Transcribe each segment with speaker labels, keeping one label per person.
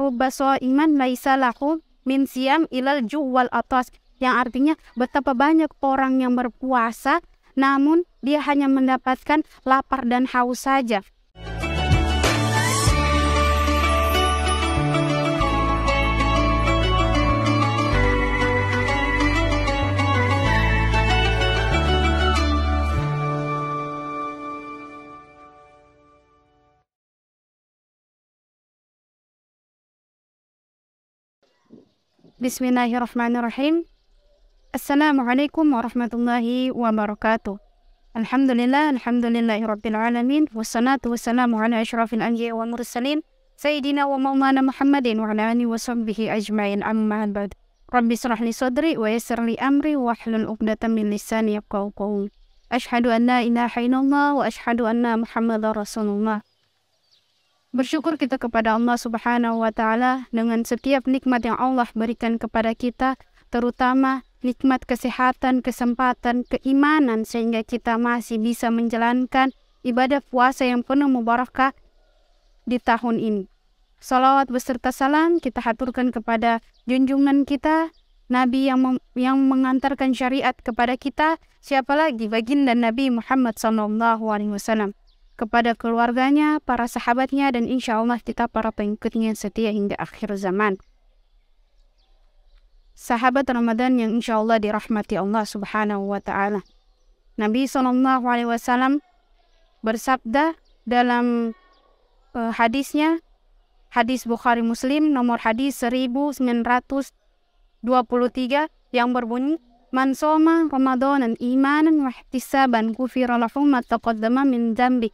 Speaker 1: rubba shaiman laisa lahu min siyam ilal ju' wal atas, yang artinya betapa banyak orang yang berpuasa namun dia hanya mendapatkan lapar dan haus saja. Bismillahirrahmanirrahim. Assalamualaikum warahmatullahi wabarakatuh. Alhamdulillahirabbil alamin, wassalatu wassalamu ala asyrafil anbiya'i wal mursalin sayyidina wa maulana Muhammadin wa ala alihi washabbihi ajmain, amma ba'd. Rabbi shrah li sadri wa yassir li amri wahlul 'uqdatam min lisani yafqahu qawli. Asyhadu an la ilaha illallah wa asyhadu anna Muhammadar Rasulullah. Bersyukur kita kepada Allah Subhanahu wa Ta'ala dengan setiap nikmat yang Allah berikan kepada kita, terutama nikmat kesehatan, kesempatan, keimanan, sehingga kita masih bisa menjalankan ibadah puasa yang penuh mubarakah di tahun ini. Salawat beserta salam kita haturkan kepada junjungan kita, Nabi yang mengantarkan syariat kepada kita, siapa lagi? Baginda Nabi Muhammad SAW, kepada keluarganya, para sahabatnya, dan insya Allah kita para pengikutnya setia hingga akhir zaman. Sahabat Ramadan yang insya Allah dirahmati Allah Subhanahu wa Ta'ala. Nabi SAW bersabda dalam hadisnya, hadis Bukhari Muslim nomor hadis 1923, yang berbunyi, man soma Ramadan imanan wa ihtisaban ghufira lahu ma taqaddama min dzambi,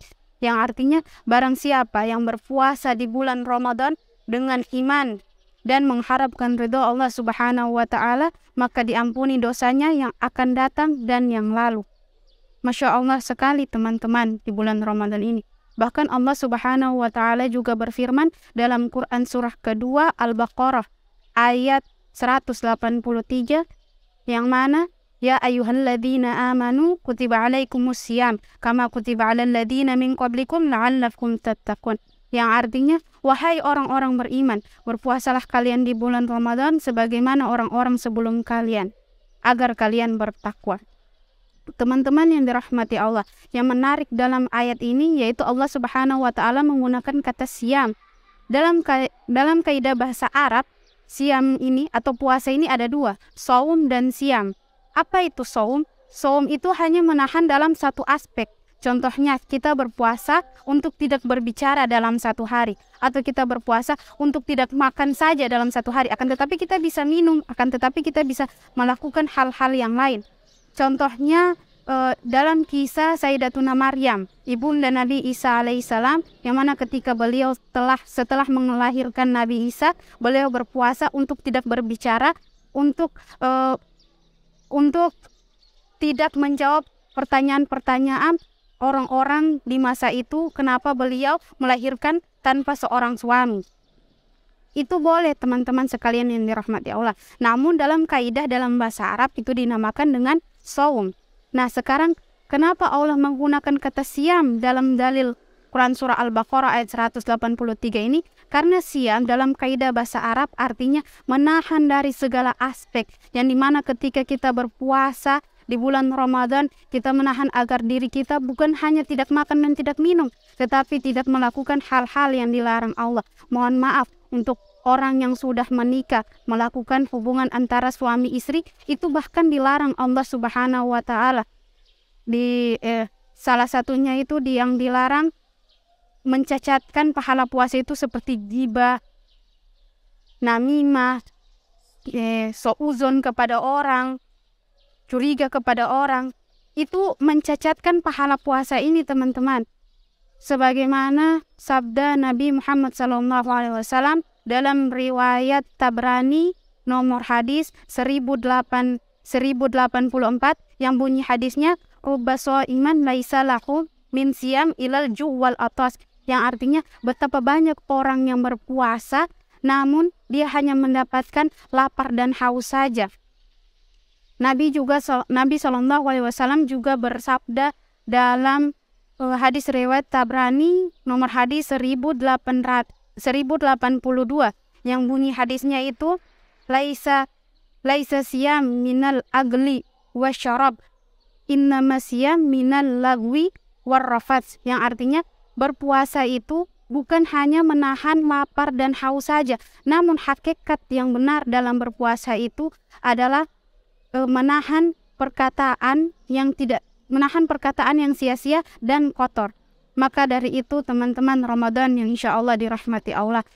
Speaker 1: yang artinya barang siapa yang berpuasa di bulan Ramadan dengan iman dan mengharapkan ridho Allah Subhanahu wa Ta'ala, maka diampuni dosanya yang akan datang dan yang lalu. Masya Allah sekali teman-teman di bulan Ramadan ini. Bahkan Allah Subhanahu wa Ta'ala juga berfirman dalam Quran surah kedua Al-Baqarah ayat 183, yang mana ya ayyuhalladzina amanu kutiba alaikumus syiyam kama kutiba alal ladzina min qablikum la'allakum tattaqun, yang artinya wahai orang-orang beriman, berpuasalah kalian di bulan Ramadan sebagaimana orang-orang sebelum kalian agar kalian bertakwa. Teman-teman yang dirahmati Allah, yang menarik dalam ayat ini yaitu Allah Subhanahu wa Ta'ala menggunakan kata syiyam. Dalam kaidah bahasa Arab, syiyam ini atau puasa ini ada dua, shaum dan syiyam. Apa itu shaum? Shaum itu hanya menahan dalam satu aspek. Contohnya kita berpuasa untuk tidak berbicara dalam satu hari, atau kita berpuasa untuk tidak makan saja dalam satu hari, akan tetapi kita bisa minum, akan tetapi kita bisa melakukan hal-hal yang lain. Contohnya dalam kisah Sayyidatuna Maryam, ibunda Nabi Isa alaihissalam, yang mana ketika beliau setelah melahirkan Nabi Isa, beliau berpuasa untuk tidak berbicara, untuk tidak menjawab pertanyaan-pertanyaan orang-orang di masa itu, kenapa beliau melahirkan tanpa seorang suami. Itu boleh teman-teman sekalian yang dirahmati Allah. Namun dalam kaidah dalam bahasa Arab itu dinamakan dengan shaum. Nah sekarang kenapa Allah menggunakan kata syiyam dalam dalil Quran surah Al-Baqarah ayat 183 ini? Karena syiyam dalam kaidah bahasa Arab artinya menahan dari segala aspek, yang dimana ketika kita berpuasa di bulan Ramadan, kita menahan agar diri kita bukan hanya tidak makan dan tidak minum, tetapi tidak melakukan hal-hal yang dilarang Allah. Mohon maaf, untuk orang yang sudah menikah, melakukan hubungan antara suami istri, itu bahkan dilarang Allah Subhanahu wa Ta'ala. Salah satunya itu yang dilarang, mencacatkan pahala puasa itu seperti ghibah, namimah, suuzon kepada orang, curiga kepada orang. Itu mencacatkan pahala puasa ini teman-teman. Sebagaimana sabda Nabi Muhammad SAW dalam riwayat Tabrani nomor hadis 1084, yang bunyi hadisnya, rubba shaiman laisa lahu min siyam ilal ju' wal atas, yang artinya betapa banyak orang yang berpuasa namun dia hanya mendapatkan lapar dan haus saja. Nabi SAW juga bersabda dalam hadis riwayat Tabrani nomor hadis 1082, yang bunyi hadisnya itu laisa siyam minal agli wasyarab, innama siyam minal lagwi warrafats, yang artinya berpuasa itu bukan hanya menahan lapar dan haus saja, namun hakikat yang benar dalam berpuasa itu adalah menahan perkataan yang sia-sia dan kotor. Maka dari itu teman-teman Ramadan yang insya Allah dirahmati Allah,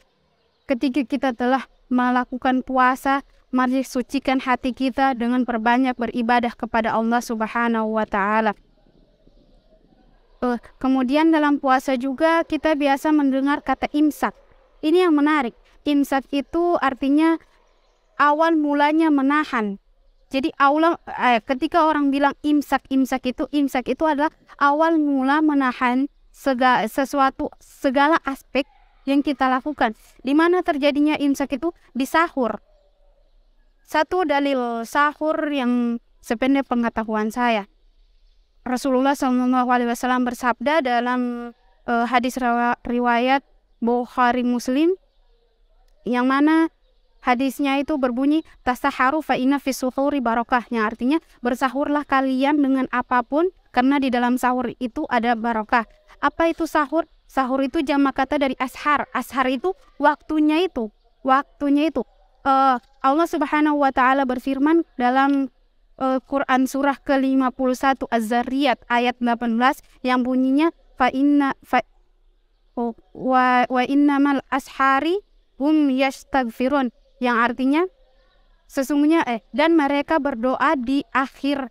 Speaker 1: ketika kita telah melakukan puasa, mari sucikan hati kita dengan perbanyak beribadah kepada Allah Subhanahu wa Ta'ala. Kemudian dalam puasa juga kita biasa mendengar kata imsak. Ini yang menarik. Imsak itu artinya awal mulanya menahan. Jadi ketika orang bilang imsak itu adalah awal mula menahan segala aspek yang kita lakukan. Di mana terjadinya imsak itu? Di sahur. Satu dalil sahur yang sependek pengetahuan saya, Rasulullah SAW bersabda dalam hadis riwayat Bukhari Muslim, yang mana hadisnya itu berbunyi tasaharu fa inna fi suhuri barakah, yang artinya bersahurlah kalian dengan apapun karena di dalam sahur itu ada barakah. Apa itu sahur? Sahur itu jamak kata dari ashar. Ashar itu waktunya itu. Allah Subhanahu wa Ta'ala berfirman dalam Quran surah ke-51 Az-Zariyat ayat 18 yang bunyinya wa innamal ashari hum yastaghfirun, yang artinya sesungguhnya dan mereka berdoa di akhir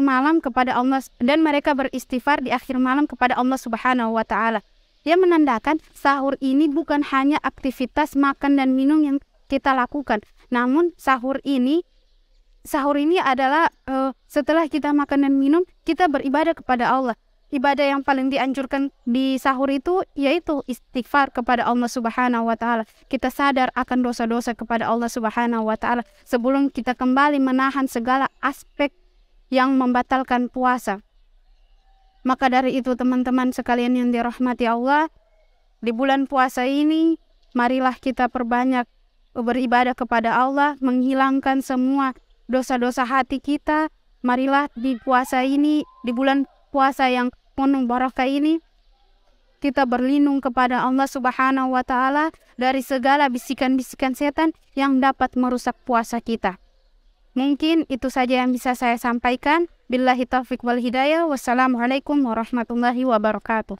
Speaker 1: malam kepada Allah, dan mereka beristighfar di akhir malam kepada Allah Subhanahu wa Ta'ala. Dia menandakan sahur ini bukan hanya aktivitas makan dan minum yang kita lakukan, namun sahur ini adalah setelah kita makan dan minum, kita beribadah kepada Allah. Ibadah yang paling dianjurkan di sahur itu yaitu istighfar kepada Allah Subhanahu wa Ta'ala. Kita sadar akan dosa-dosa kepada Allah Subhanahu wa Ta'ala sebelum kita kembali menahan segala aspek yang membatalkan puasa. Maka dari itu teman-teman sekalian yang dirahmati Allah, di bulan puasa ini marilah kita perbanyak beribadah kepada Allah, menghilangkan semua dosa-dosa hati kita. Marilah di puasa ini, di bulan puasa yang penuh barakah ini, kita berlindung kepada Allah Subhanahu wa Ta'ala dari segala bisikan-bisikan setan yang dapat merusak puasa kita. Mungkin itu saja yang bisa saya sampaikan. Billahi taufiq wal hidayah. Wassalamualaikum warahmatullahi wabarakatuh.